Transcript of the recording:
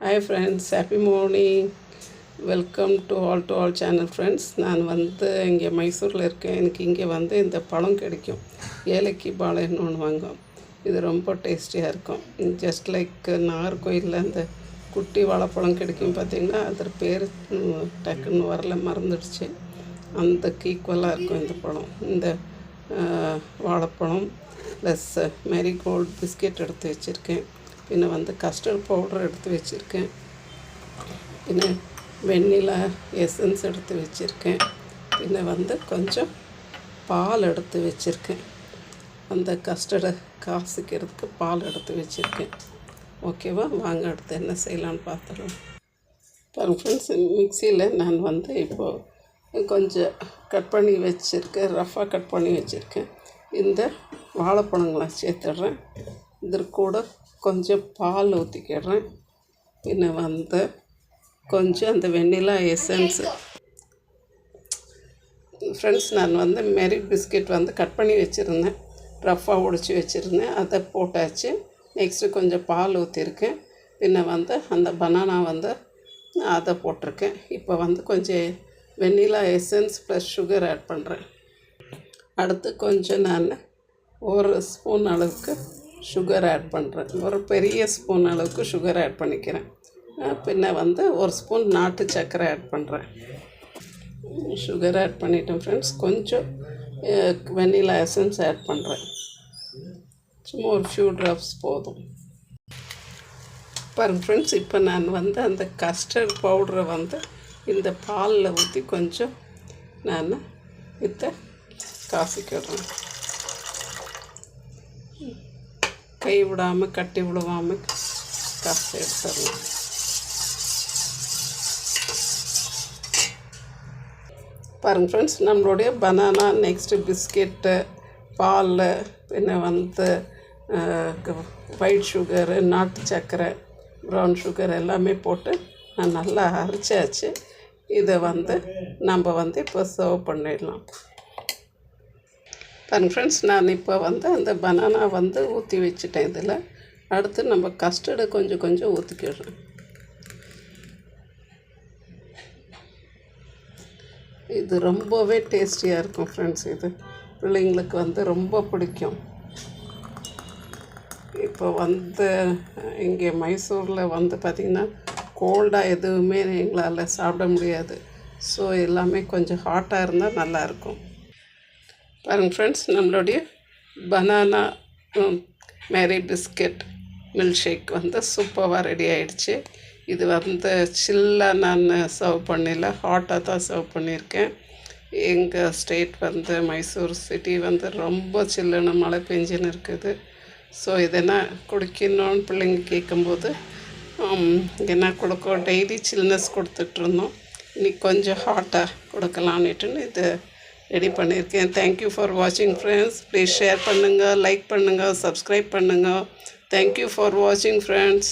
Hi friends, happy morning. Welcome to all channel friends. நான் இங்கே மைசூரில் இருக்கேன். எனக்கு இங்கே இந்த பழம் கிடைக்கும். ஏலக்கி பாளைன்னு ஒன்று வாங்கும். இது ரொம்ப டேஸ்டியாக இருக்கும். ஜஸ்ட் லைக் நாகர்கோயிலில் அந்த குட்டி வாழைப்பழம் கிடைக்கும் பார்த்திங்கன்னா, அதோட பேர் டக்குன்னு வரல, மறந்துடுச்சு. அந்த ஈக்குவலாக இருக்கும் இந்த பழம். இந்த வாழைப்பழம் ப்ளஸ் மேரிகோல்டு பிஸ்கெட் எடுத்து வச்சுருக்கேன். பின்ன கஸ்டர்ட் பவுடர் எடுத்து வச்சுருக்கேன். பின்ன வெண்ணிலா எசன்ஸ் எடுத்து வச்சுருக்கேன். பின்ன கொஞ்சம் பால் எடுத்து வச்சுருக்கேன். அந்த கஸ்டர்டை காசிக்கிறதுக்கு பால் எடுத்து வச்சுருக்கேன். ஓகேவா, வாங்க அடுத்து என்ன செய்யலான்னு பார்த்துடலாம். பாருங்க ஃப்ரெண்ட்ஸ், மிக்சியில் நான் இப்போது கொஞ்சம் கட் பண்ணி வச்சுருக்கேன், ரஃபாக கட் பண்ணி வச்சுருக்கேன். இந்த வாழைப்பழங்களை சேர்த்துடுறேன். இதற்கு கூட கொஞ்சம் பால் ஊற்றிக்கிடுறேன். பின்ன கொஞ்சம் அந்த வெண்ணிலா எசன்ஸு. ஃப்ரெண்ட்ஸ், நான் மேரி பிஸ்கெட் கட் பண்ணி வச்சுருந்தேன், ரஃப்பாக உடைச்சி வச்சுருந்தேன். அதை போட்டாச்சு. நெக்ஸ்ட்டு கொஞ்சம் பால் ஊற்றிருக்கேன். பின்ன அந்த பனானா அதை போட்டிருக்கேன். இப்போ கொஞ்சம் vanilla essence plus sugar add பண்ணுறேன். அடுத்து கொஞ்சம் நான் ஒரு ஸ்பூன் அளவுக்கு சுகர் ஆட் பண்ணுறேன். ஒரு பெரிய ஸ்பூன் அளவுக்கு சுகர் ஆட் பண்ணிக்கிறேன். பின்ன ஒரு ஸ்பூன் நாட்டு சர்க்கரை ஆட் பண்ணுறேன். சுகர் ஆட் பண்ணிட்டேன் ஃப்ரெண்ட்ஸ். கொஞ்சம் வெண்ணிலா எசன்ஸ் ஆட் பண்ணுறேன். சும்மா ஒரு ஃபியூ ட்ராப்ஸ் போதும். பாருங்க ஃப்ரெண்ட்ஸ், இப்போ நான் அந்த கஸ்டர்ட் பவுடரை இந்த பாலில் ஊற்றி கொஞ்சம் நான் காசிக்கிடுறேன். கை விடாமல் கட்டி விடுவாமல் காசு எடுத்துடலாம். பாருங்கள் ஃப்ரெண்ட்ஸ், நம்மளுடைய பனானா, நெக்ஸ்ட்டு பிஸ்கெட்டு, பால், பின்ன ஒயிட் சுகரு, நாட்டு சர்க்கரை, ப்ரௌன் சுகர் எல்லாமே போட்டு நான் நல்லா அரைச்சாச்சு. இதை நம்ம இப்போ சர்வ் பண்ணிடலாம். பாருங்க ஃப்ரெண்ட்ஸ், நான் இப்போ அந்த பனானா ஊற்றி வச்சுட்டேன். இதில் அடுத்து நம்ம கஸ்டர்டை கொஞ்சம் கொஞ்சம் ஊற்றிக்கிடுறேன். இது ரொம்பவே டேஸ்டியாக இருக்கும் ஃப்ரெண்ட்ஸ். இது பிள்ளைங்களுக்கு ரொம்ப பிடிக்கும். இப்போ இங்கே மைசூரில் பார்த்திங்கன்னா கோல்டாக எதுவுமே எங்களால் சாப்பிட முடியாது. ஸோ எல்லாமே கொஞ்சம் ஹாட்டாக இருந்தால் நல்லாயிருக்கும். பாருங்கள் ஃப்ரெண்ட்ஸ், நம்மளுடைய banana Marie biscuit milkshake சூப்பராக ரெடி ஆகிடுச்சு. இது சில்லாக நான் சர்வ் பண்ணல, ஹாட்டாக தான் சர்வ் பண்ணியிருக்கேன். எங்கள் ஸ்டேட் மைசூர் சிட்டி ரொம்ப சில்லுன்னு மழை பெஞ்சுன்னு இருக்குது. ஸோ இதெல்லாம் குடிக்கணும்னு பிள்ளைங்க கேட்கும்போது என்ன கொடுக்கும், டெய்லி சில்னஸ் கொடுத்துட்ருந்தோம். இன்றைக்கி கொஞ்சம் ஹாட்டாக கொடுக்கலான்னுட்டுன்னு இது ரெடி பண்ணியிருக்கேன். தேங்க்யூ ஃபார் வாட்சிங் ஃப்ரெண்ட்ஸ். ப்ளீஸ் ஷேர் பண்ணுங்கள், லைக் பண்ணுங்கள், சப்ஸ்கிரைப் பண்ணுங்கள். தேங்க்யூ ஃபார் வாட்சிங் ஃப்ரெண்ட்ஸ்.